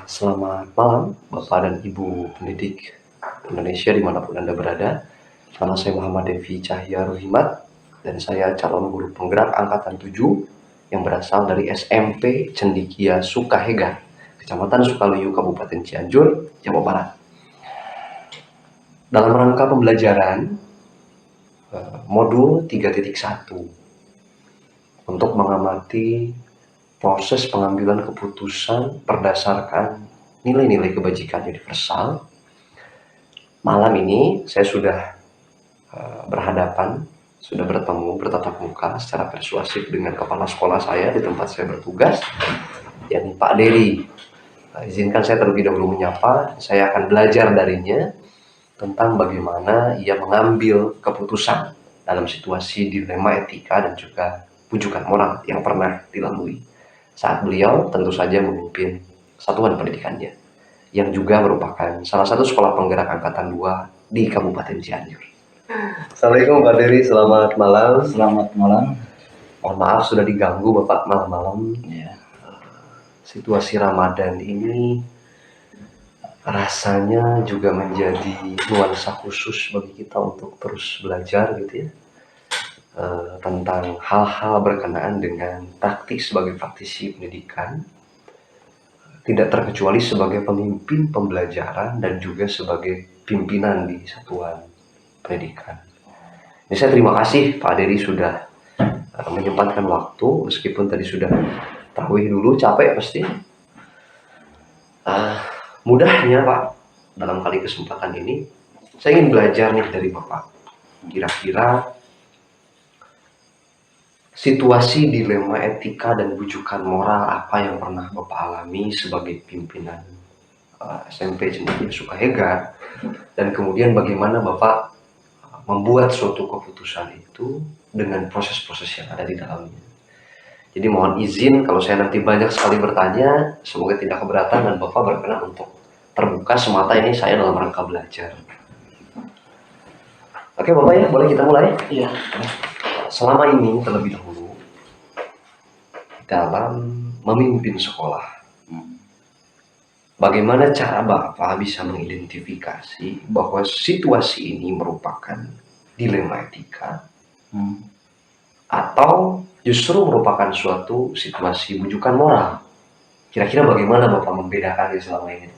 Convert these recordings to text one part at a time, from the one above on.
Selamat malam Bapak dan Ibu pendidik Indonesia dimanapun Anda berada. Nama saya Muhammad Devi Cahya Ruhimat dan saya calon guru penggerak angkatan 7 yang berasal dari SMP Cendikia Sukahegar, Kecamatan Sukaluyu, Kabupaten Cianjur, Jawa Barat. Dalam rangka pembelajaran modul 3.1 untuk mengamati proses pengambilan keputusan berdasarkan nilai-nilai kebajikan universal. Malam ini saya sudah sudah bertemu bertatap muka secara persuasif dengan kepala sekolah saya di tempat saya bertugas, yakni Pak Dery. Izinkan saya terlebih dahulu menyapa. Saya akan belajar darinya tentang bagaimana ia mengambil keputusan dalam situasi dilema etika dan juga bujukan moral yang pernah dilalui saat beliau tentu saja memimpin satuan pendidikannya, yang juga merupakan salah satu sekolah penggerak angkatan 2 di Kabupaten Cianjur. Assalamualaikum Pak Dery, selamat malam. Selamat malam. Mohon maaf sudah diganggu Bapak malam-malam. Ya. Situasi Ramadan ini rasanya juga menjadi nuansa khusus bagi kita untuk terus belajar gitu ya. Tentang hal-hal berkenaan dengan praktis sebagai praktisi pendidikan, tidak terkecuali sebagai pemimpin pembelajaran dan juga sebagai pimpinan di satuan pendidikan. Ini saya terima kasih Pak Dery sudah menyempatkan waktu, meskipun tadi sudah tarawih dulu, capek pasti. Mudahnya Pak, dalam kali kesempatan ini saya ingin belajar nih dari Bapak, kira-kira situasi dilema etika dan bujukan moral apa yang pernah Bapak alami sebagai pimpinan SMP Cendikia Sukahegar, dan kemudian bagaimana Bapak membuat suatu keputusan itu dengan proses-proses yang ada di dalamnya. Jadi mohon izin kalau saya nanti banyak sekali bertanya, semoga tidak keberatan dan Bapak berkenan untuk terbuka, semata ini saya dalam rangka belajar. Oke Bapak ya, boleh kita mulai? Iya. Selama ini terlebih dahulu dalam memimpin sekolah, bagaimana cara Bapak bisa mengidentifikasi bahwa situasi ini merupakan dilema etika atau justru merupakan suatu situasi bujukan moral? Kira-kira bagaimana Bapak membedakannya selama ini?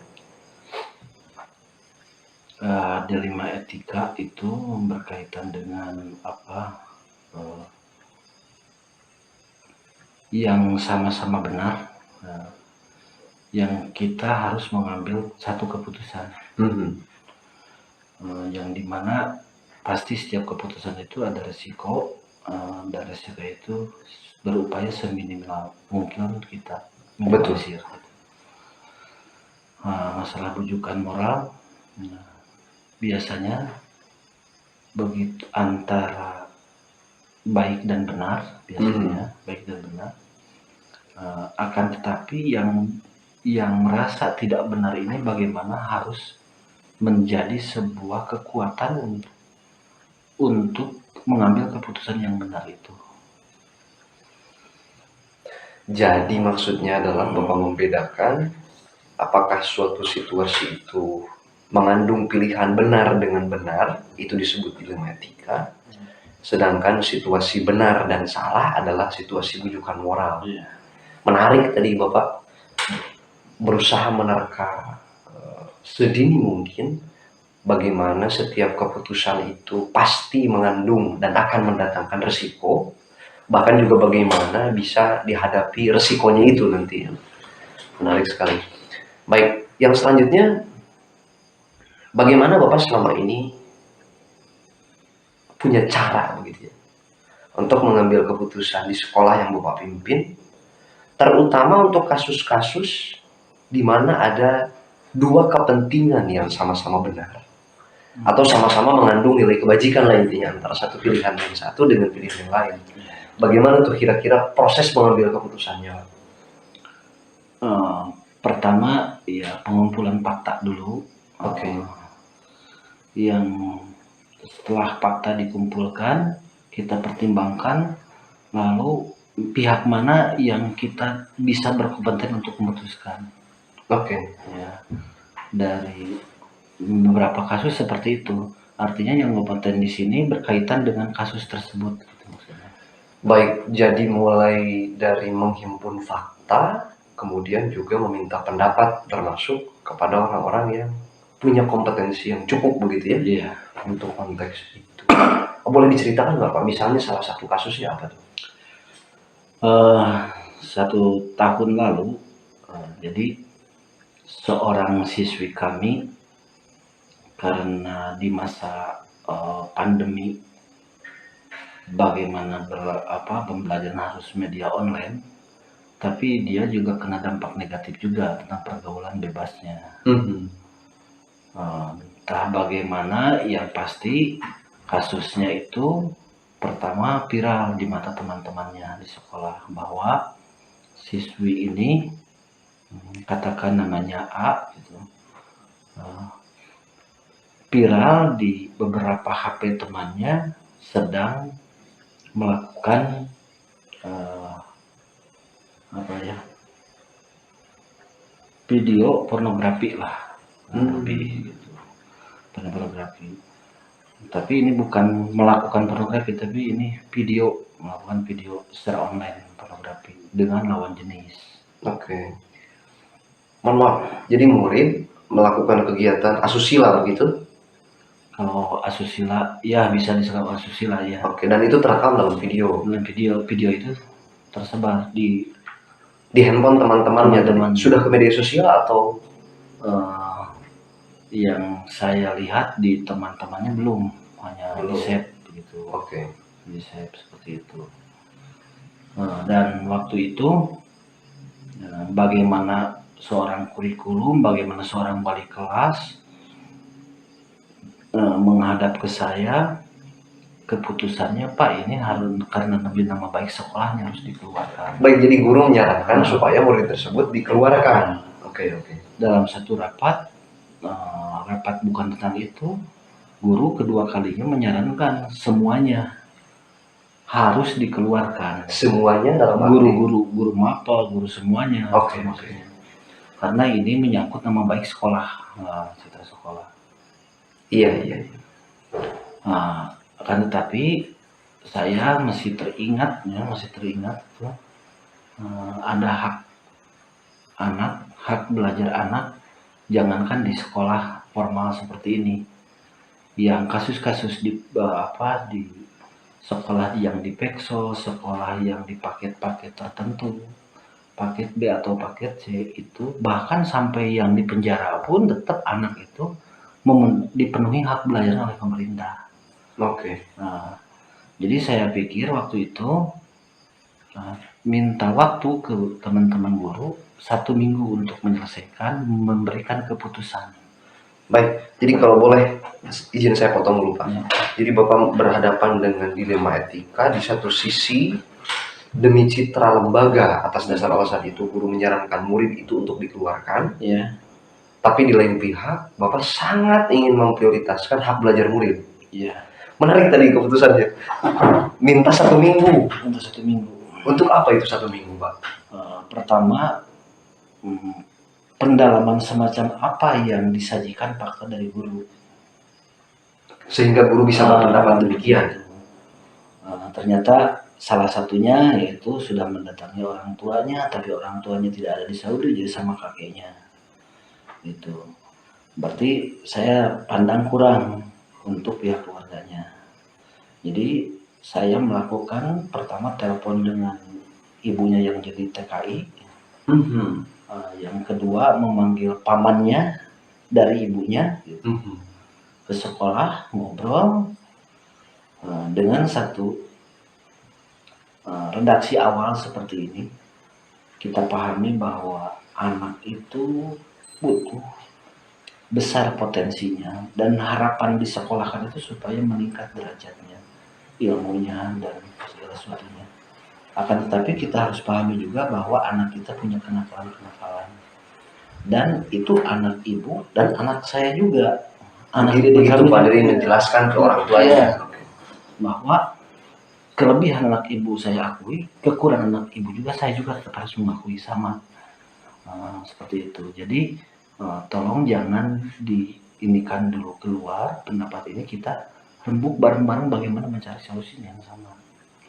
Dilema etika itu berkaitan dengan yang sama-sama benar, yang kita harus mengambil satu keputusan, yang dimana pasti setiap keputusan itu ada resiko, dan resiko itu berupaya seminimal mungkin kita minimalisir. Masalah bujukan moral, biasanya begitu antara baik dan benar, biasanya baik dan benar, akan tetapi yang merasa tidak benar ini bagaimana harus menjadi sebuah kekuatan untuk mengambil keputusan yang benar itu. Jadi maksudnya adalah Bapak membedakan apakah suatu situasi itu mengandung pilihan benar dengan benar, itu disebut dilema etika. Sedangkan situasi benar dan salah adalah situasi bujukan moral. Menarik tadi Bapak berusaha menerka sedini mungkin bagaimana setiap keputusan itu pasti mengandung dan akan mendatangkan resiko, bahkan juga bagaimana bisa dihadapi resikonya itu nanti. Menarik sekali. Baik, yang selanjutnya, bagaimana Bapak selama ini punya cara begitu ya untuk mengambil keputusan di sekolah yang Bapak pimpin, terutama untuk kasus-kasus di mana ada dua kepentingan yang sama-sama benar atau sama-sama mengandung nilai kebajikan lah intinya, antara satu pilihan yang satu dengan pilihan yang lain. Bagaimana tuh kira-kira proses mengambil keputusannya? Pertama ya pengumpulan fakta dulu. Yang setelah fakta dikumpulkan, kita pertimbangkan, lalu pihak mana yang kita bisa berkompeten untuk memutuskan. Oke. Ya, dari beberapa kasus seperti itu. Artinya yang kompeten di sini berkaitan dengan kasus tersebut gitu maksudnya. Baik, jadi mulai dari menghimpun fakta, kemudian juga meminta pendapat termasuk kepada orang-orang yang punya kompetensi yang cukup begitu ya Iya. untuk konteks itu. Boleh diceritakan nggak Pak? Misalnya salah satu kasusnya apa tuh? 1 tahun lalu, jadi seorang siswi kami karena di masa pandemi bagaimana pembelajaran harus media online, tapi dia juga kena dampak negatif juga tentang pergaulan bebasnya. Entah bagaimana, yang pasti kasusnya itu pertama viral di mata teman-temannya di sekolah bahwa siswi ini, katakan namanya A gitu, viral di beberapa HP temannya sedang melakukan video pornografi lah, lebih gitu, pornografi. Tapi ini bukan melakukan pornografi, tapi ini melakukan video secara online pornografi dengan lawan jenis. Oke. Mohon maaf, jadi murid melakukan kegiatan asusila begitu? Kalau asusila, ya bisa disebut asusila ya. Oke, dan itu terekam dalam video? Dalam video itu tersebar di handphone teman-temannya. Teman-teman. Sudah ke media sosial atau? Yang saya lihat di teman-temannya belum, hanya di save begitu. Oke. Di save seperti itu. Dan waktu itu bagaimana seorang kurikulum, bagaimana seorang wali kelas menghadap ke saya, keputusannya Pak ini harus karena lebih nama baik sekolahnya harus dikeluarkan. Baik, jadi guru menyarankan supaya murid tersebut dikeluarkan. Oke. Dalam satu rapat bukan tentang itu, guru kedua kalinya menyarankan semuanya harus dikeluarkan. Semuanya dalam guru mapel, guru semuanya. Oke. Karena ini menyangkut nama baik sekolah, citra sekolah. Iya. Akan tetapi saya masih teringat ada hak belajar anak, jangankan di sekolah formal seperti ini, yang kasus-kasus di sekolah yang di Pekso, sekolah yang di paket-paket tertentu, paket B atau paket C itu, bahkan sampai yang di penjara pun tetap anak itu dipenuhi hak belajar oleh pemerintah. Oke. Jadi saya pikir waktu itu minta waktu ke teman-teman guru 1 minggu untuk menyelesaikan, memberikan keputusan. Baik, jadi kalau boleh izin saya potong dulu Pak. Ya. Jadi Bapak berhadapan dengan dilema etika. Di satu sisi demi citra lembaga, atas dasar alasan itu guru menyarankan murid itu untuk dikeluarkan. Ya. Tapi di lain pihak Bapak sangat ingin memprioritaskan hak belajar murid. Iya. Menarik tadi keputusannya. Minta 1 minggu. Untuk 1 minggu. Untuk apa itu 1 minggu Pak? Pertama, pendalaman semacam apa yang disajikan fakta dari guru, sehingga guru bisa berpendapat demikian. Ternyata salah satunya yaitu sudah mendatangi orang tuanya, tapi orang tuanya tidak ada di Saudi, jadi sama kakeknya gitu. Berarti saya pandang kurang untuk pihak keluarganya. Jadi saya melakukan pertama telepon dengan ibunya yang jadi TKI. Yang kedua memanggil pamannya dari ibunya gitu, ke sekolah, ngobrol dengan satu redaksi awal seperti ini. Kita pahami bahwa anak itu butuh besar potensinya dan harapan di sekolah kan itu supaya meningkat derajatnya, ilmunya dan segala sesuatunya. Akan tetapi kita harus pahami juga bahwa anak kita punya kenakalan, dan itu anak ibu dan anak saya juga. Anak begitu Pak Dari menjelaskan ke orang tuanya bahwa kelebihan anak ibu saya akui, kekurangan anak ibu juga saya juga tetap harus mengakui sama. Seperti itu. Jadi tolong jangan diinikan dulu keluar pendapat ini, kita rembuk bareng-bareng bagaimana mencari solusi yang sama.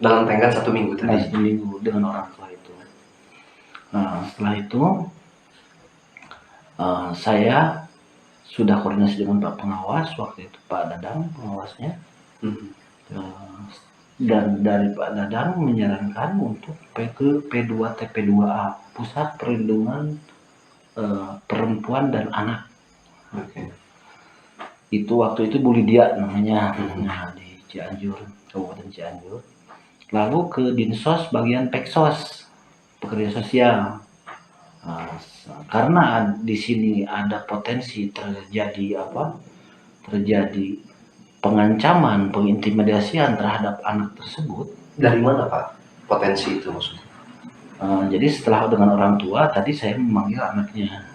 Dalam tenggat 1 minggu Nah, tadi. 1 minggu dengan orang tua itu. Nah, setelah itu saya sudah koordinasi dengan Pak Pengawas waktu itu, Pak Dadang pengawasnya. Dan dari Pak Dadang menyarankan untuk ke P2 TP2A, Pusat Perlindungan Perempuan dan Anak. Oke. Itu waktu itu Bu Lydia namanya, nah, di Cianjur, Kabupaten Cianjur. Lalu ke Dinsos bagian Peksos, pekerja sosial. Karena di sini ada potensi terjadi pengancaman, pengintimidasian terhadap anak tersebut. Dari mana Pak potensi itu maksudnya? Jadi setelah dengan orang tua tadi saya memanggil anaknya.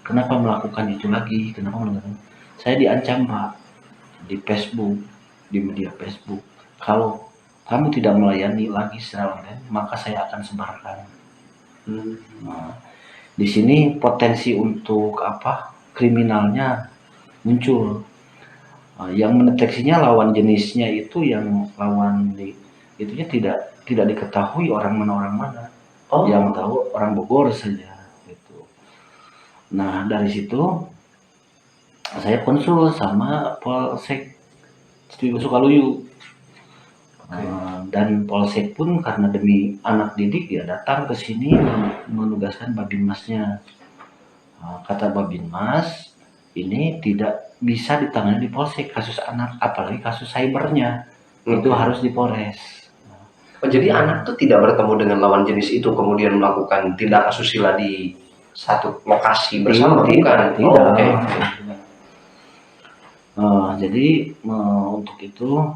Kenapa melakukan itu lagi? Kenapa melakukan? Saya diancam Pak di Facebook, di media Facebook. Kalau kamu tidak melayani lagi secara online, maka saya akan sebarkan. Di sini potensi untuk kriminalnya muncul. Yang mendeteksinya lawan jenisnya itu, yang lawan itunya tidak diketahui orang mana. Yang tahu orang Bogor saja gitu. Nah, dari situ saya konsul sama Polsek Sukaluyu. Dan Polsek pun karena demi anak didik ya datang ke sini menugaskan Babinmasnya. Kata Babinmas, ini tidak bisa ditangani di Polsek kasus anak, apalagi kasus cybernya. Itu harus di Polres. Jadi anak tuh tidak bertemu dengan lawan jenis itu kemudian melakukan tindak asusila di satu lokasi bersama, Tidak. Okay. Jadi untuk itu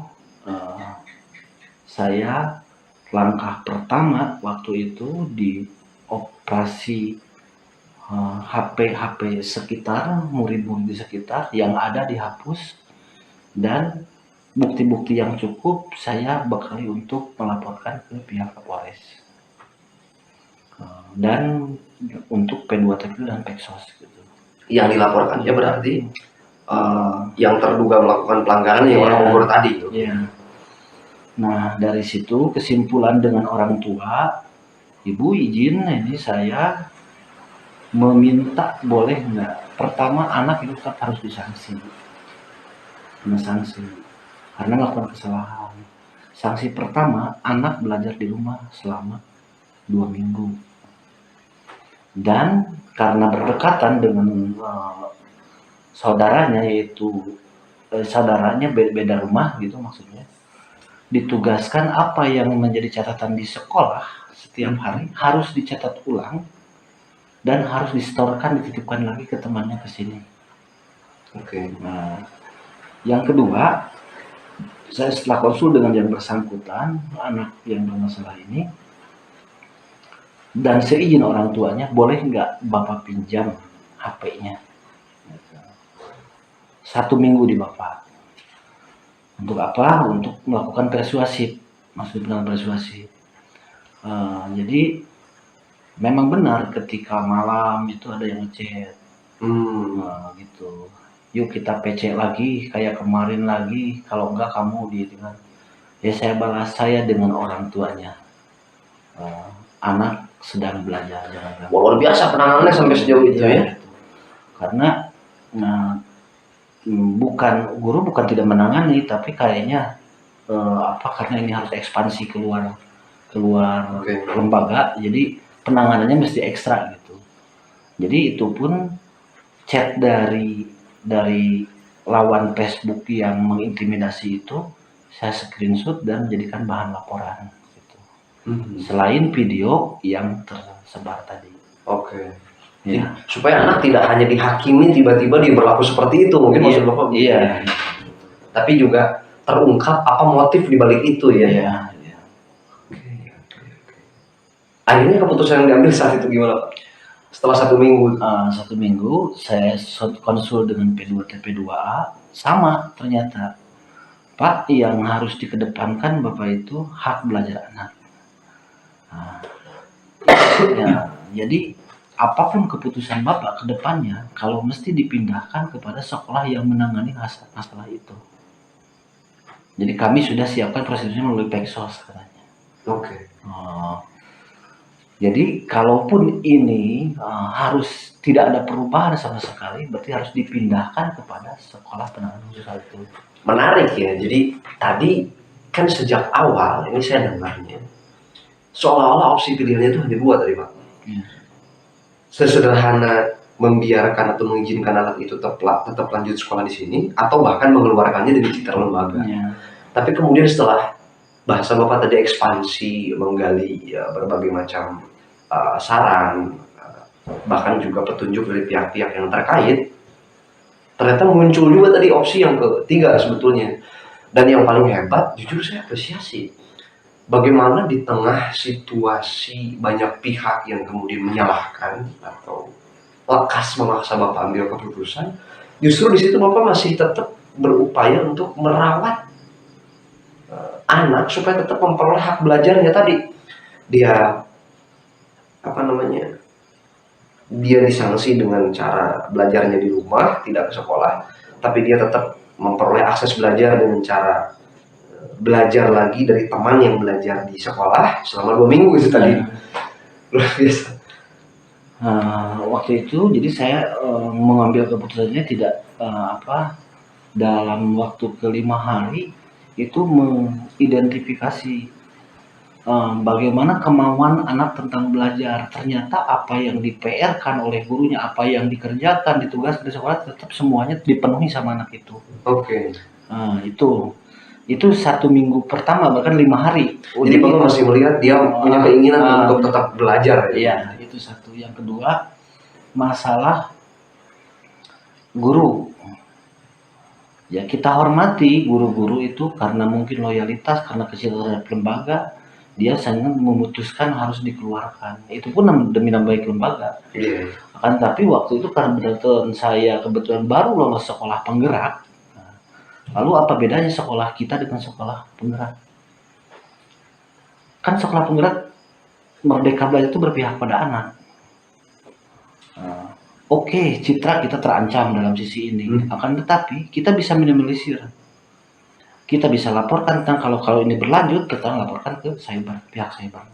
saya langkah pertama waktu itu di operasi HP sekitar, murid-murid di sekitar yang ada dihapus, dan bukti-bukti yang cukup saya bekali untuk melaporkan ke pihak Kapolres. Dan untuk P2TP dan Peksos gitu. Yang dilaporkannya berarti yang terduga melakukan pelanggaran yang orang Bogor tadi. Iya. Nah, dari situ kesimpulan dengan orang tua, Ibu izin ini saya meminta boleh nggak? Pertama, anak itu tetap harus disanksi. Kena sanksi. Karena melakukan kesalahan. Sanksi pertama, anak belajar di rumah selama 2 minggu. Dan karena berdekatan dengan saudaranya, yaitu saudaranya beda rumah gitu maksudnya, ditugaskan apa yang menjadi catatan di sekolah setiap hari harus dicatat ulang dan harus disetorkan, dititipkan lagi ke temannya ke sini. Oke. Nah, yang kedua, saya setelah konsul dengan yang bersangkutan, anak yang bermasalah ini, dan seizin orang tuanya, boleh nggak Bapak pinjam HP-nya? 1 minggu di Bapak. Untuk apa? Untuk melakukan persuasif. Maksudnya persuasif. Jadi memang benar ketika malam itu ada yang ngechat. Gitu. Yuk kita PC lagi kayak kemarin lagi. Kalau enggak kamu ditinggal. Ya saya balas saya dengan orang tuanya. Anak sedang belajar. Luar biasa penanganannya sampai sejauh itu ya. Karena guru bukan tidak menangani, tapi kayaknya karena ini harus ekspansi keluar lembaga, jadi penanganannya mesti ekstra gitu. Jadi itu pun chat dari lawan Facebook yang mengintimidasi itu saya screenshot dan jadikan bahan laporan gitu. Selain video yang tersebar tadi. Oke. Ya. Supaya anak tidak hanya dihakimi tiba-tiba dia berlaku seperti itu, mungkin maksud Bapak. Iya. Tapi juga terungkap apa motif di balik itu ya. Iya. Akhirnya keputusan yang diambil saat itu gimana Pak? Setelah 1 minggu. 1 minggu saya konsul dengan P2 TP2A, sama ternyata Pak, yang harus dikedepankan Bapak itu hak belajar anak. Ya, Jadi apapun keputusan Bapak ke depannya, kalau mesti dipindahkan kepada sekolah yang menangani masalah itu. Jadi kami sudah siapkan prosedurnya melalui Peksos katanya. Oke. Jadi kalaupun ini harus tidak ada perubahan sama sekali, berarti harus dipindahkan kepada sekolah penanganan khusus hal itu. Menarik ya. Jadi tadi kan sejak awal ini saya dengarnya seolah-olah opsi pilihannya itu hanya dua tadi Pak. Ya. Sesederhana membiarkan atau mengizinkan anak itu tetap lanjut sekolah di sini atau bahkan mengeluarkannya dari citra lembaga. Ya. Tapi kemudian setelah bahasa Bapak tadi ekspansi, menggali ya, berbagai macam saran, bahkan juga petunjuk dari pihak-pihak yang terkait, ternyata muncul juga tadi opsi yang ketiga sebetulnya. Dan yang paling hebat, jujur saya apresiasi. Bagaimana di tengah situasi banyak pihak yang kemudian menyalahkan atau lekas memaksa Bapak ambil keputusan, justru di situ Bapak masih tetap berupaya untuk merawat anak supaya tetap memperoleh hak belajarnya tadi. Dia dia disanksi dengan cara belajarnya di rumah, tidak ke sekolah, tapi dia tetap memperoleh akses belajar dengan cara belajar lagi dari teman yang belajar di sekolah selama 2 minggu itu tadi. Luar biasa. Waktu itu jadi saya mengambil keputusannya tidak dalam waktu ke5 hari itu mengidentifikasi bagaimana kemauan anak tentang belajar. Ternyata apa yang di-PR-kan oleh gurunya, apa yang dikerjakan, ditugaskan di sekolah, tetap semuanya dipenuhi sama anak itu. Oke. Itu 1 minggu pertama, bahkan 5 hari. Jadi Bapak masih melihat dia punya keinginan untuk tetap belajar. Iya, itu satu. Yang kedua, masalah guru. Ya kita hormati guru-guru itu karena mungkin loyalitas, karena kecintaan terhadap lembaga, dia sangat memutuskan harus dikeluarkan. Itu pun demi nama baik lembaga. Yeah. Akan tapi waktu itu karena saya kebetulan baru lolos sekolah penggerak. Lalu apa bedanya sekolah kita dengan sekolah penggerak? Kan sekolah penggerak Merdeka Belajar itu berpihak pada anak. Oke, citra kita terancam dalam sisi ini. Akan tetapi kita bisa minimalisir. Kita bisa laporkan tentang kalau ini berlanjut, kita laporkan ke pihak cyber.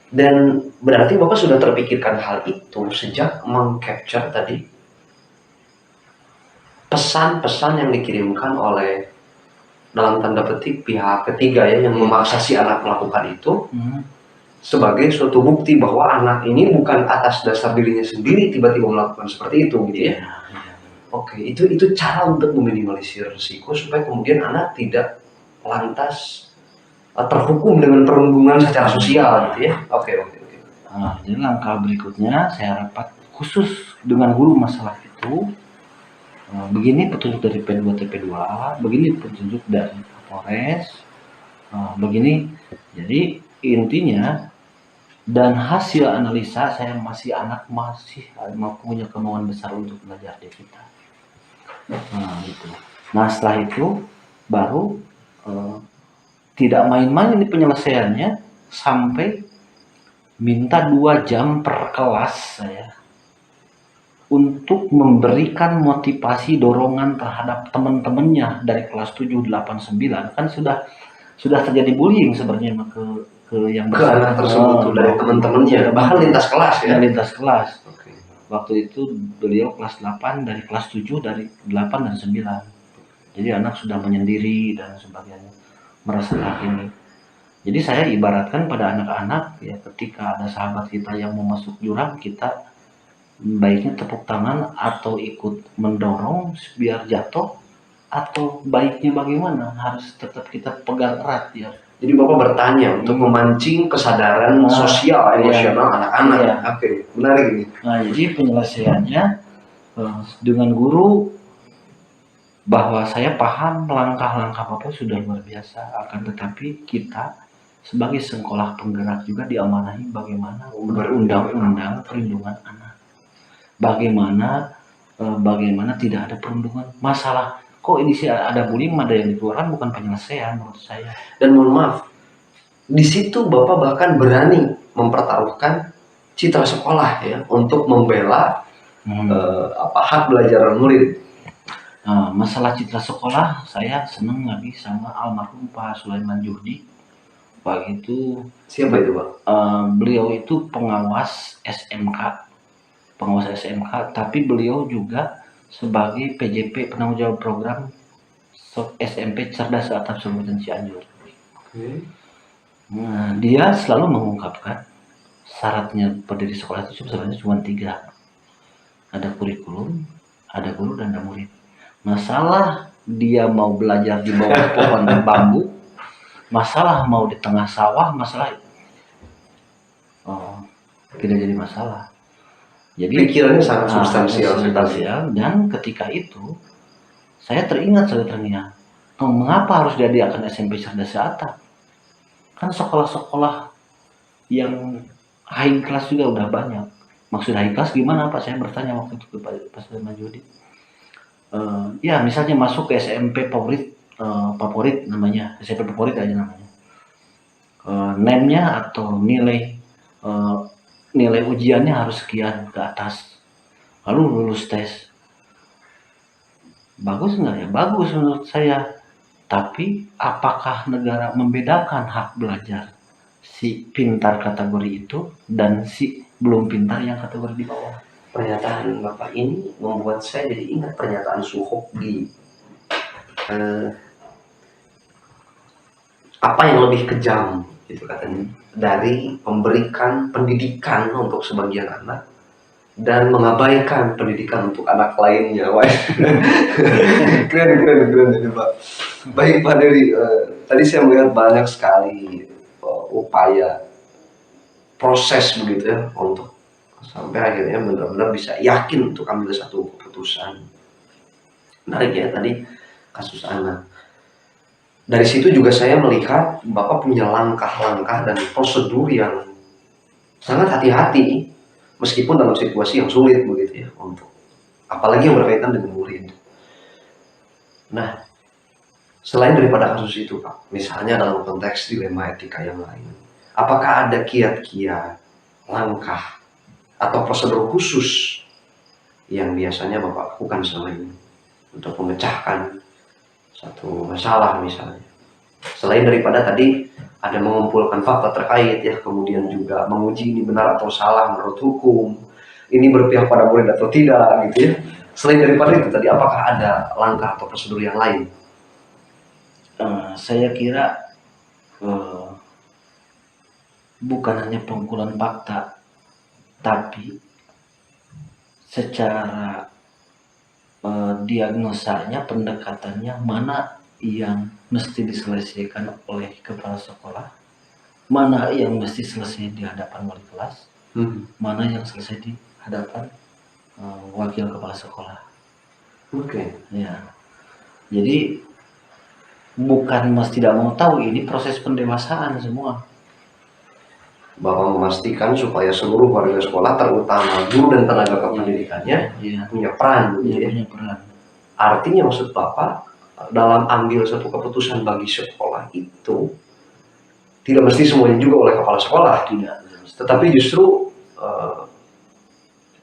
Dan berarti Bapak sudah terpikirkan hal itu sejak meng-capture tadi pesan-pesan yang dikirimkan oleh dalam tanda petik pihak ketiga ya yang memaksa si anak melakukan itu sebagai suatu bukti bahwa anak ini bukan atas dasar dirinya sendiri tiba-tiba melakukan seperti itu gitu ya. Oke, itu cara untuk meminimalisir risiko supaya kemudian anak tidak lantas terhukum dengan perundungan secara sosial gitu ya. Oke. Jadi langkah berikutnya saya rapat khusus dengan guru masalah itu. Begini petunjuk dari P2 TP2, begini petunjuk dari Kapolres, begini. Jadi intinya dan hasil analisa saya masih punya kemauan besar untuk belajar di kita. Gitu. Nah setelah itu baru tidak main-main ini penyelesaiannya sampai minta 2 jam per kelas saya untuk memberikan motivasi dorongan terhadap teman-temannya dari kelas 7, 8, 9 kan sudah terjadi bullying sebenarnya ke yang besar anak tersebut dari teman-temannya bahkan lintas kelas ya. Lintas kelas. Okay. Waktu itu beliau kelas 8 dari kelas 7 dari 8 dan 9. Jadi anak sudah menyendiri dan sebagainya merasakan ini. Jadi saya ibaratkan pada anak-anak ya ketika ada sahabat kita yang mau masuk jurang kita baiknya tepuk tangan atau ikut mendorong biar jatuh atau baiknya bagaimana harus tetap kita pegang erat ya. Jadi Bapak bertanya untuk memancing kesadaran sosial emosional anak-anak. Oke, menarik ini. Nah jadi penyelesaiannya dengan guru bahwa saya paham langkah-langkah Bapak sudah luar biasa, akan tetapi kita sebagai sekolah penggerak juga diamanahi bagaimana berundang-undang perlindungan anak. Bagaimana tidak ada perundungan. Masalah kok ini sih ada bullying, ada yang dikeluarkan bukan penyelesaian menurut saya. Dan mohon maaf, di situ Bapak bahkan berani mempertaruhkan citra sekolah ya untuk membela Hmm. hak belajar murid. Nah, masalah citra sekolah, saya senang lagi sama almarhum Pak Sulaiman Juhdi. Pak itu Siapa itu Pak? beliau itu pengawas SMK, tapi beliau juga sebagai PJP penanggung jawab program SMP Cerdas Atap Sumber Cianjur. Nah, dia selalu mengungkapkan syaratnya berdiri sekolah itu sebenarnya cuma 3. Ada kurikulum, ada guru, dan ada murid. Masalah dia mau belajar di bawah pohon bambu, masalah mau di tengah sawah, masalah tidak jadi masalah. Jadi Pikirannya sangat substansial sekali. Dan ketika itu saya teringat, mengapa harus diadakan SMP Cerdas Atap? Kan sekolah-sekolah yang high class juga udah banyak. Maksud high class gimana Pak? Saya bertanya waktu itu ke Pak Sulaiman Juhdi. Ya misalnya masuk ke SMP favorit namanya, SMP favorit aja namanya. NEM-nya atau nilai ujiannya harus sekian ke atas, lalu lulus tes. Bagus nggak ya? Bagus menurut saya. Tapi apakah negara membedakan hak belajar si pintar kategori itu dan si belum pintar yang kategori di bawah? Pernyataan Bapak ini membuat saya jadi ingat pernyataan Suhokdi. Apa yang lebih kejam gitu katanya dari memberikan pendidikan untuk sebagian anak dan mengabaikan pendidikan untuk anak lainnya. Wah, keren ini Pak. Baik Pak Dewi, tadi saya melihat banyak sekali upaya proses begitu ya untuk sampai akhirnya benar-benar bisa yakin untuk ambil satu keputusan. Menarik ya tadi kasus anak. Dari situ juga saya melihat Bapak punya langkah-langkah dan prosedur yang sangat hati-hati meskipun dalam situasi yang sulit begitu ya, untuk apalagi yang berkaitan dengan murid. Nah, selain daripada kasus itu Pak, misalnya dalam konteks dilema etika yang lain, apakah ada kiat-kiat, langkah atau prosedur khusus yang biasanya Bapak lakukan selama ini untuk memecahkan satu masalah misalnya? Selain daripada tadi ada mengumpulkan fakta terkait ya, kemudian juga menguji ini benar atau salah menurut hukum, ini berpihak pada murid atau tidak gitu ya. Selain daripada itu tadi, apakah ada langkah atau prosedur yang lain? Saya kira bukan hanya pengumpulan fakta, tapi secara diagnosanya, pendekatannya, mana yang mesti diselesaikan oleh kepala sekolah, mana yang mesti selesai di hadapan wali kelas, mana yang selesai di hadapan wakil kepala sekolah. Ya, jadi bukan mas tidak mau tahu, ini proses pendewasaan semua. Bapak memastikan supaya seluruh warga sekolah, terutama guru dan tenaga kependidikannya, punya peran. Punya peran. Artinya maksud Bapak, dalam ambil satu keputusan bagi sekolah itu tidak mesti semuanya juga oleh kepala sekolah, tetapi justru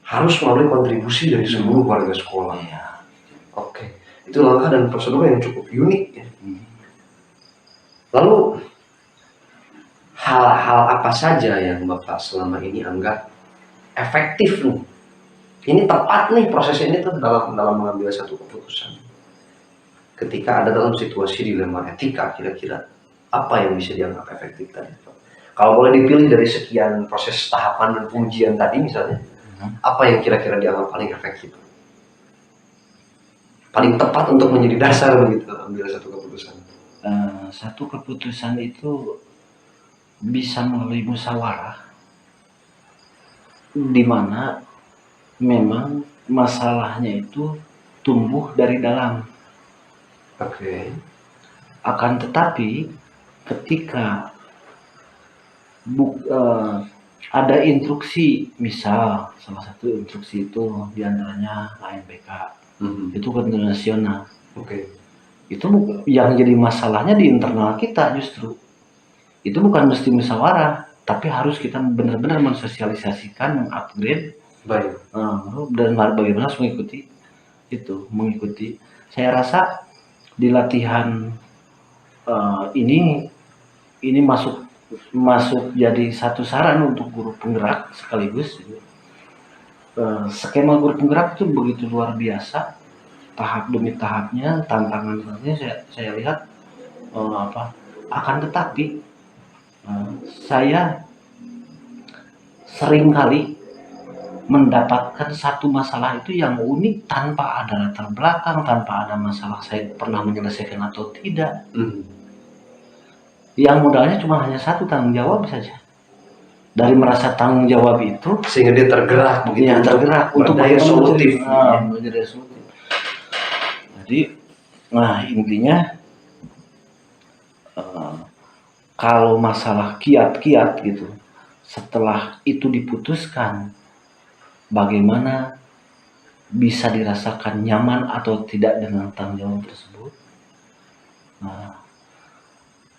harus melalui kontribusi dari seluruh warga sekolah. Oke, itu langkah dan prosedur yang cukup unik ya. Lalu hal-hal apa saja yang Bapak selama ini anggap efektif nih? Ini tepat nih prosesnya ini tuh dalam mengambil satu keputusan. Ketika ada dalam situasi dilema etika, kira-kira apa yang bisa dianggap efektif tadi? Kalau boleh dipilih dari sekian proses tahapan dan pengujian tadi misalnya, apa yang kira-kira dianggap paling efektif? Paling tepat untuk menjadi dasar begitu ambil satu keputusan. Satu keputusan itu bisa melalui musyawarah, di mana memang masalahnya itu tumbuh dari dalam. Akan tetapi ketika ada instruksi, misal salah satu instruksi itu diantaranya ANPK, itu kan nasional. Itu yang jadi masalahnya di internal kita justru. Itu bukan mesti musyawarah, tapi harus kita benar-benar mensosialisasikan, mengupgrade, Baik. dan bagaimana harus mengikuti. Saya rasa di latihan ini masuk jadi satu saran untuk guru penggerak sekaligus. Skema guru penggerak itu begitu luar biasa, tahap demi tahapnya, tantangannya saya lihat akan tetapi saya seringkali mendapatkan satu masalah itu yang unik tanpa ada latar belakang, tanpa ada masalah saya pernah menyelesaikan atau tidak. Yang modalnya cuma hanya satu, tanggung jawab saja. Dari merasa tanggung jawab itu Sehingga dia tergerak begitu. ya tergerak untuk berdaya solutif. menjadi solutif. Jadi intinya kalau masalah kiat-kiat gitu, setelah itu diputuskan, bagaimana bisa dirasakan nyaman atau tidak dengan tanggung jawab tersebut.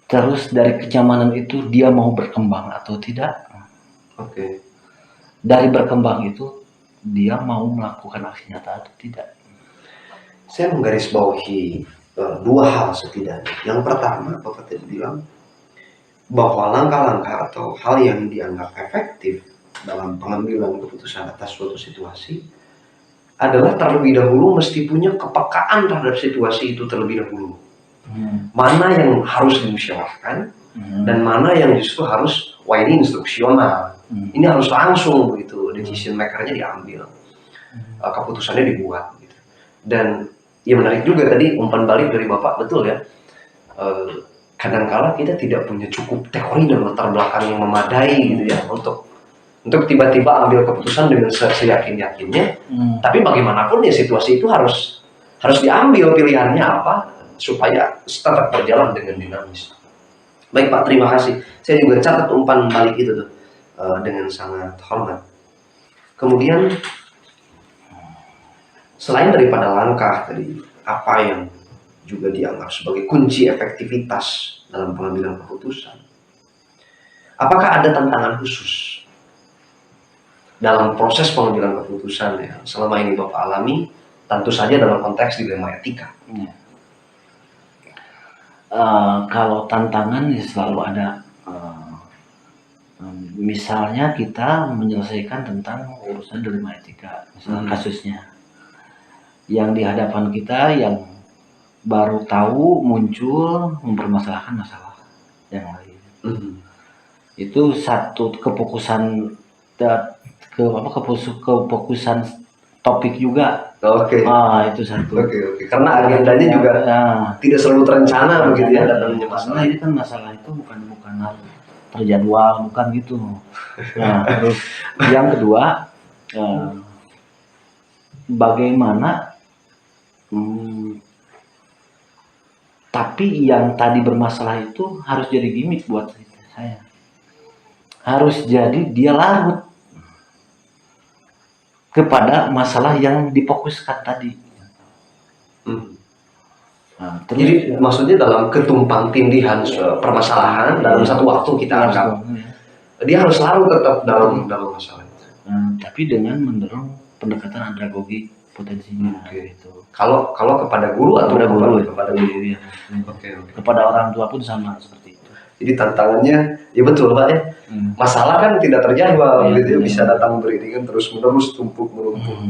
Terus dari kenyamanan itu dia mau berkembang atau tidak. Oke. Dari berkembang itu dia mau melakukan aksi nyata atau tidak. Saya menggarisbawahi dua hal setidaknya. Yang pertama, Bapak tadi bilang bahwa langkah-langkah atau hal yang dianggap efektif dalam pengambilan keputusan atas suatu situasi adalah terlebih dahulu mesti punya kepekaan terhadap situasi itu terlebih dahulu. Mana yang harus dimusyawarahkan dan mana yang justru harus ini instruksional. Ini harus langsung begitu, decision makernya diambil, keputusannya dibuat gitu. Dan ya menarik juga tadi umpan balik dari Bapak, betul ya, kadangkala kita tidak punya cukup teori dan latar belakang yang memadai gitu ya untuk tiba-tiba ambil keputusan dengan seyakin-yakinnya. Tapi bagaimanapun ya situasi itu harus diambil pilihannya apa supaya tetap berjalan dengan dinamis. Baik Pak, terima kasih. Saya juga catat umpan balik itu tuh dengan sangat hormat. Kemudian selain daripada langkah tadi, apa yang juga dianggap sebagai kunci efektivitas dalam pengambilan keputusan, apakah ada tantangan khusus dalam proses pengambilan keputusan yang selama ini Bapak alami, tentu saja dalam konteks dilema etika? Kalau tantangan ya selalu ada. Misalnya kita menyelesaikan tentang urusan dilema etika, misalnya kasusnya yang di hadapan kita yang baru tahu muncul mempermasalahkan masalah yang lain. Itu satu kefokusan kefokusan topik juga. Oke. Itu satu. Oke. Karena agendanya juga tidak selalu terencana begitu ya datangnya masalah. Ini kan masalah itu bukan hal terjadwal, bukan gitu. Terus yang kedua, bagaimana tapi yang tadi bermasalah itu harus jadi gimmick buat saya. Harus jadi dia larut kepada masalah yang difokuskan tadi. Terus, jadi maksudnya dalam ketumpang tindihan permasalahan dalam satu waktu kita anggap dia harus selalu tetap dalam masalah itu. Tapi dengan mendorong pendekatan andragogi potensinya gitu. Kalau kepada guru atau kepada guru ya. Kepada orang tua pun sama seperti itu. Jadi tantangannya ya betul Pak ya. Masalah kan tidak terjadwal gitu ya, bisa datang beriringan terus menerus tumpuk menumpuk.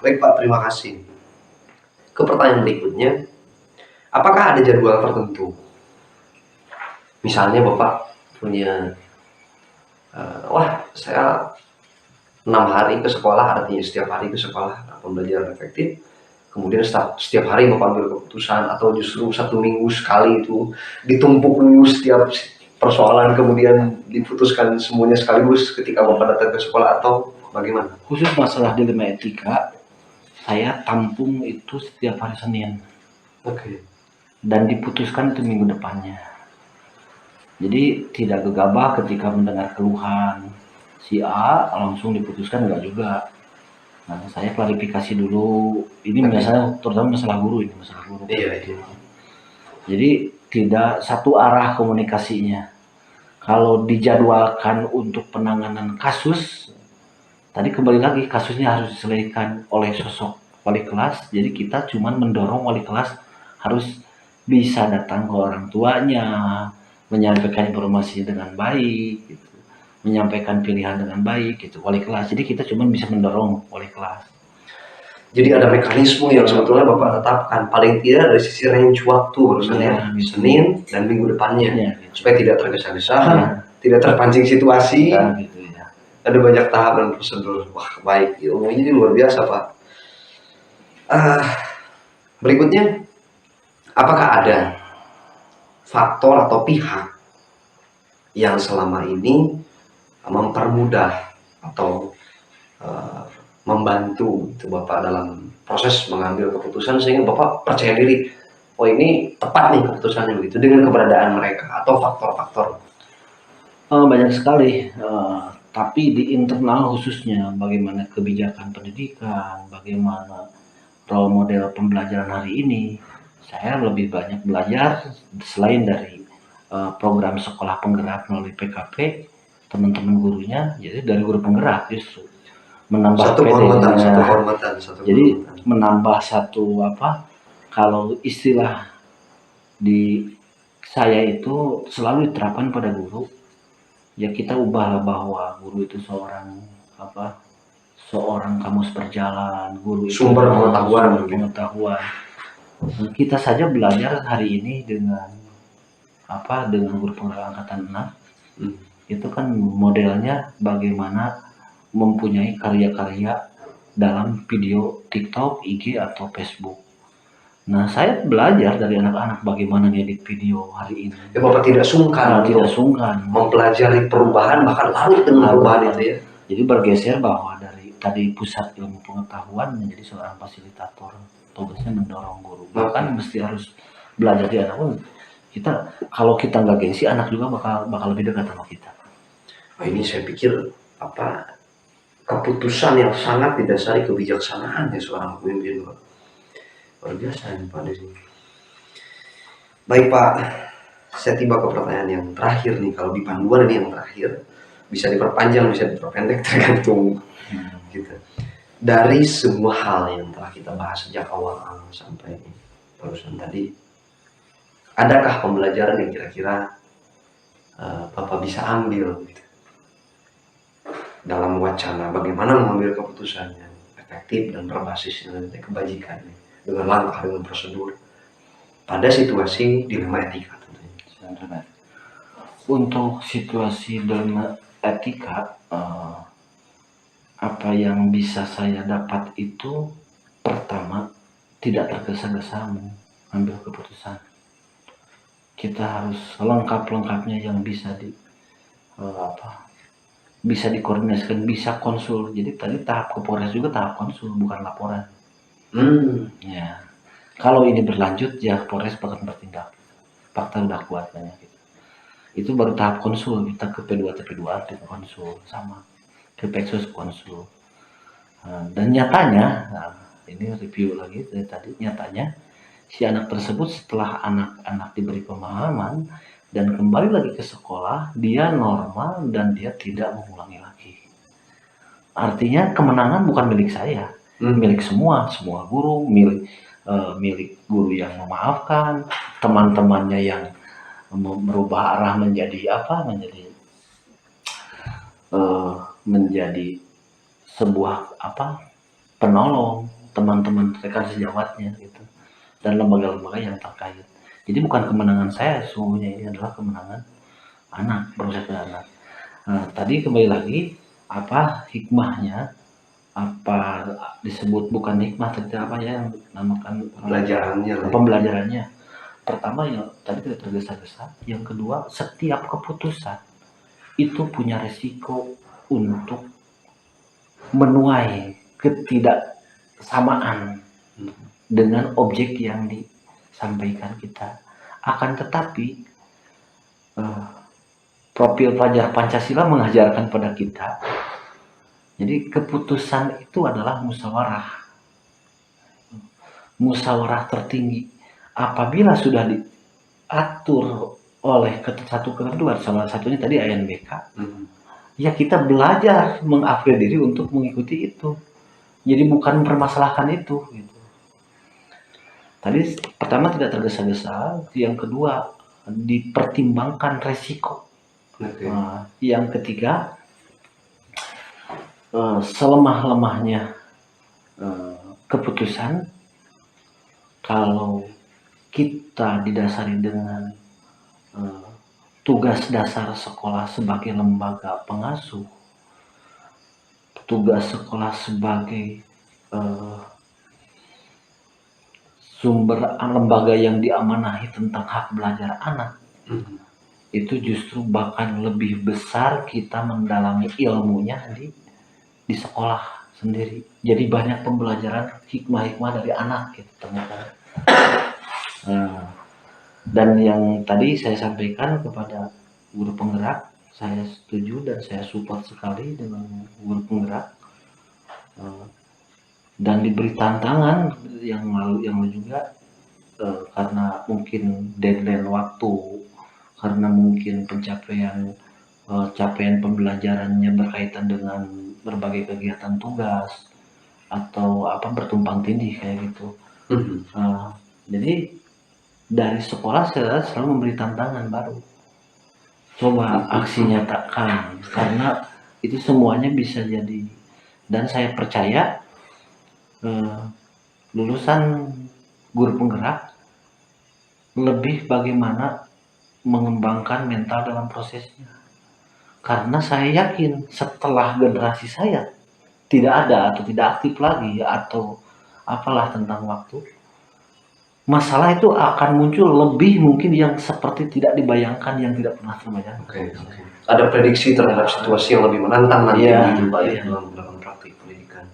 Baik Pak, terima kasih. Ke pertanyaan berikutnya, apakah ada jadwal tertentu? Misalnya Bapak punya saya 6 hari ke sekolah, artinya setiap hari ke sekolah pembelajaran efektif. Kemudian setiap hari Bapak ambil keputusan, atau justru 1 minggu sekali itu ditumpuk dulu setiap persoalan kemudian diputuskan semuanya sekaligus ketika Bapak datang ke sekolah, atau bagaimana? Khusus masalah dilema etika, saya tampung itu setiap hari Senin. Oke. Dan diputuskan itu minggu depannya. Jadi tidak gegabah ketika mendengar keluhan si A langsung diputuskan, enggak juga. Nah, saya klarifikasi dulu. Ini biasanya terutama masalah guru ini, masalah guru. Iya. Jadi tidak satu arah komunikasinya. Kalau dijadwalkan untuk penanganan kasus, tadi kembali lagi kasusnya harus diselesaikan oleh sosok wali kelas. Jadi kita cuman mendorong wali kelas harus bisa datang ke orang tuanya, menyampaikan informasi dengan baik, gitu. Menyampaikan pilihan dengan baik, gitu. Wali kelas. Jadi kita cuman bisa mendorong wali kelas. Jadi ada mekanisme yang sebetulnya Bapak tetapkan, paling tidak dari sisi range waktu urusannya gitu. Senin dan minggu depannya, Ya, gitu. supaya tidak tergesa-gesa, Ya. tidak terpancing situasi. Ya, gitu ya. Ada banyak tahap dan prosedur. Wah, baik, ilmu ini luar biasa Pak. Berikutnya, apakah ada faktor atau pihak yang selama ini mempermudah atau membantu itu Bapak dalam proses mengambil keputusan sehingga Bapak percaya diri, oh ini tepat nih keputusannya begitu, dengan keberadaan mereka atau faktor-faktor? Banyak sekali, tapi di internal khususnya bagaimana kebijakan pendidikan, bagaimana role model pembelajaran hari ini, saya lebih banyak belajar selain dari program sekolah penggerak melalui PKP, teman-teman gurunya, jadi dari guru penggerak justru menambah Satu kehormatan. Jadi menambah satu kalau istilah di saya itu selalu diterapkan pada guru, ya kita ubah bahwa guru itu seorang kamus berjalan, guru itu sumber pengetahuan. Kita saja belajar hari ini dengan guru penggerak angkatan 6. Itu kan modelnya bagaimana mempunyai karya-karya dalam video TikTok, IG atau Facebook. Nah, saya belajar dari anak-anak bagaimana ngedit video hari ini. Ya, Bapak tidak sungkan mempelajari perubahan, bahkan larut dengan perubahan itu ya. Jadi bergeser bahwa dari tadi pusat ilmu pengetahuan menjadi seorang fasilitator, tugasnya mendorong guru. Bahkan mesti harus belajar di anak. Kalau kita nggak gengsi, anak juga bakal lebih dekat sama kita. Nah, ini saya pikir keputusan yang sangat didasari kebijaksanaan ya seorang pemimpin, Pak. Luar biasa ini Pak Desi. Baik Pak, saya tiba ke pertanyaan yang terakhir nih. Kalau di panduan ini yang terakhir, bisa diperpanjang, bisa diperpendek tergantung gitu. Dari semua hal yang telah kita bahas sejak awal sampai barusan tadi, adakah pembelajaran yang kira-kira Bapak bisa ambil gitu, dalam wacana bagaimana mengambil keputusan yang efektif dan berbasis nilai kebajikan dengan langkah, dengan prosedur pada situasi dilema etika tentunya. Untuk situasi dilema etika, apa yang bisa saya dapat itu pertama, tidak tergesa-gesa mengambil keputusan. Kita harus lengkap-lengkapnya yang bisa bisa dikoordinasikan, bisa konsul. Jadi tadi tahap ke Polres juga tahap konsul, bukan laporan. Ya, kalau ini berlanjut ya Polres bakal bertindak. Fakta udah kuat banyak gitu. Itu baru tahap konsul, kita ke P2 TP2 kita konsul sama ke Peksus konsul. Dan nyatanya, ini review lagi dari tadi, nyatanya si anak tersebut setelah anak-anak diberi pemahaman dan kembali lagi ke sekolah, dia normal dan dia tidak mengulangi lagi. Artinya kemenangan bukan milik saya, milik semua guru, milik guru yang memaafkan, teman-temannya yang merubah arah menjadi sebuah penolong, teman-teman rekan sejawatnya gitu, dan lembaga-lembaga yang terkait. Jadi bukan kemenangan saya, sesungguhnya ini adalah kemenangan anak, proses anak. Tadi kembali lagi, hikmahnya, disebut bukan hikmah, tapi yang namakan pembelajarannya. Pertama, yang tadi tidak tergesa-gesa. Yang kedua, setiap keputusan itu punya resiko untuk menuai ketidaksamaan dengan objek yang disampaikan kita. Akan tetapi profil pelajar Pancasila mengajarkan pada kita, jadi keputusan itu adalah musyawarah tertinggi. Apabila sudah diatur oleh satu ketentuan, salah satunya tadi ANBK, ya kita belajar mengupgrade diri untuk mengikuti itu. Jadi bukan mempermasalahkan itu gitu. Tadi pertama tidak tergesa-gesa, yang kedua dipertimbangkan resiko. Nah, yang ketiga selemah-lemahnya keputusan, kalau kita didasari dengan tugas dasar sekolah sebagai lembaga pengasuh, tugas sekolah sebagai sumber lembaga yang diamanahi tentang hak belajar anak, itu justru bahkan lebih besar kita mendalami ilmunya di sekolah sendiri. Jadi banyak pembelajaran hikmah-hikmah dari anak gitu ternyata. Dan yang tadi saya sampaikan kepada guru penggerak, saya setuju dan saya support sekali dengan guru penggerak. Dan diberi tantangan yang lalu juga karena mungkin deadline waktu, karena mungkin capaian pembelajarannya berkaitan dengan berbagai kegiatan tugas atau bertumpang tindih kayak gitu. Jadi dari sekolah saya selalu memberi tantangan baru, coba aksi nyatakan, karena itu semuanya bisa jadi. Dan saya percaya lulusan guru penggerak lebih bagaimana mengembangkan mental dalam prosesnya, karena saya yakin setelah generasi saya tidak ada atau tidak aktif lagi atau apalah tentang waktu, masalah itu akan muncul lebih mungkin yang seperti tidak dibayangkan, yang tidak pernah terbayangkan. Ada prediksi terhadap situasi yang lebih menantang nanti di dalam praktik pendidikan.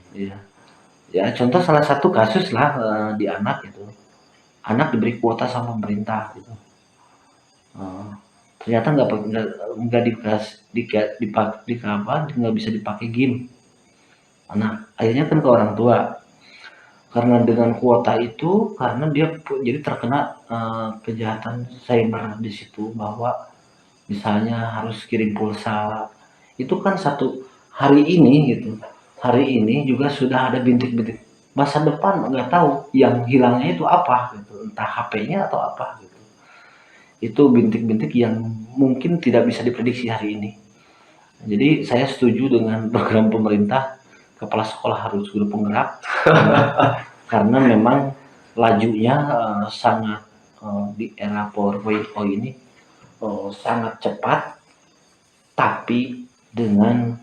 Ya contoh salah satu kasus lah di anak itu, anak diberi kuota sama pemerintah gitu. Ternyata nggak bisa dipakai game. Anak akhirnya kan ke orang tua, karena dengan kuota itu, karena dia jadi terkena kejahatan cyber di situ, bahwa misalnya harus kirim pulsa. Itu kan satu hari ini gitu, hari ini juga sudah ada bintik-bintik, masa depan nggak tahu yang hilangnya itu apa gitu, entah HP-nya atau apa gitu. Itu bintik-bintik yang mungkin tidak bisa diprediksi hari ini. Jadi saya setuju dengan program pemerintah, kepala sekolah harus guru penggerak, karena memang lajunya sangat di era 4.0 ini sangat cepat, tapi dengan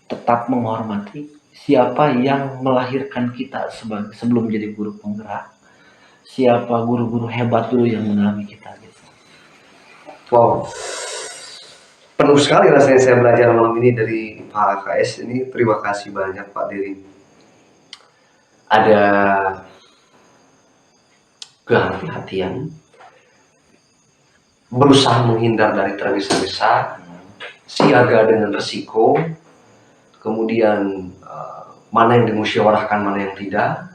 tetap menghormati siapa yang melahirkan kita sebelum jadi guru penggerak, siapa guru-guru hebat dulu yang mengalami kita gitu. Wow, penuh sekali rasanya saya belajar malam ini dari Pak KS ini. Terima kasih banyak Pak Diri. Ada kehati-hatian, berusaha menghindar dari tergesa-gesa, siaga dengan resiko, kemudian mana yang dimusyawarahkan, mana yang tidak,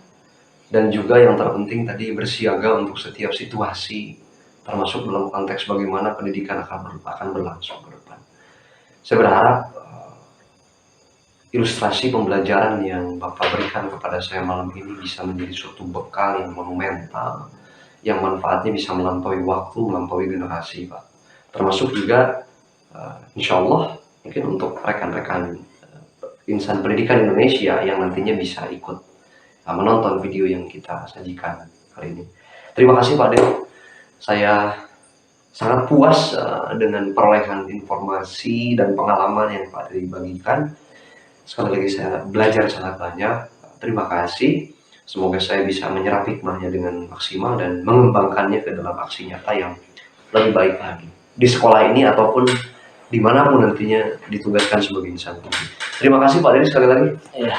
dan juga yang terpenting tadi bersiaga untuk setiap situasi, termasuk dalam konteks bagaimana pendidikan akan berlangsung ke depan. Saya berharap ilustrasi pembelajaran yang Bapak berikan kepada saya malam ini bisa menjadi suatu bekal yang monumental, yang manfaatnya bisa melampaui waktu, melampaui generasi, Pak. Termasuk juga insya Allah mungkin untuk rekan-rekan insan pendidikan Indonesia yang nantinya bisa ikut menonton video yang kita sajikan kali ini. Terima kasih Pak Del. Saya sangat puas dengan perolehan informasi dan pengalaman yang Pak Del bagikan. Sekali lagi saya belajar sangat banyak. Terima kasih. Semoga saya bisa menyerap hikmahnya dengan maksimal dan mengembangkannya ke dalam aksi nyata yang lebih baik lagi di sekolah ini ataupun dimanapun nantinya ditugaskan sebagai insan. Terima kasih Pak Del sekali lagi. Ya.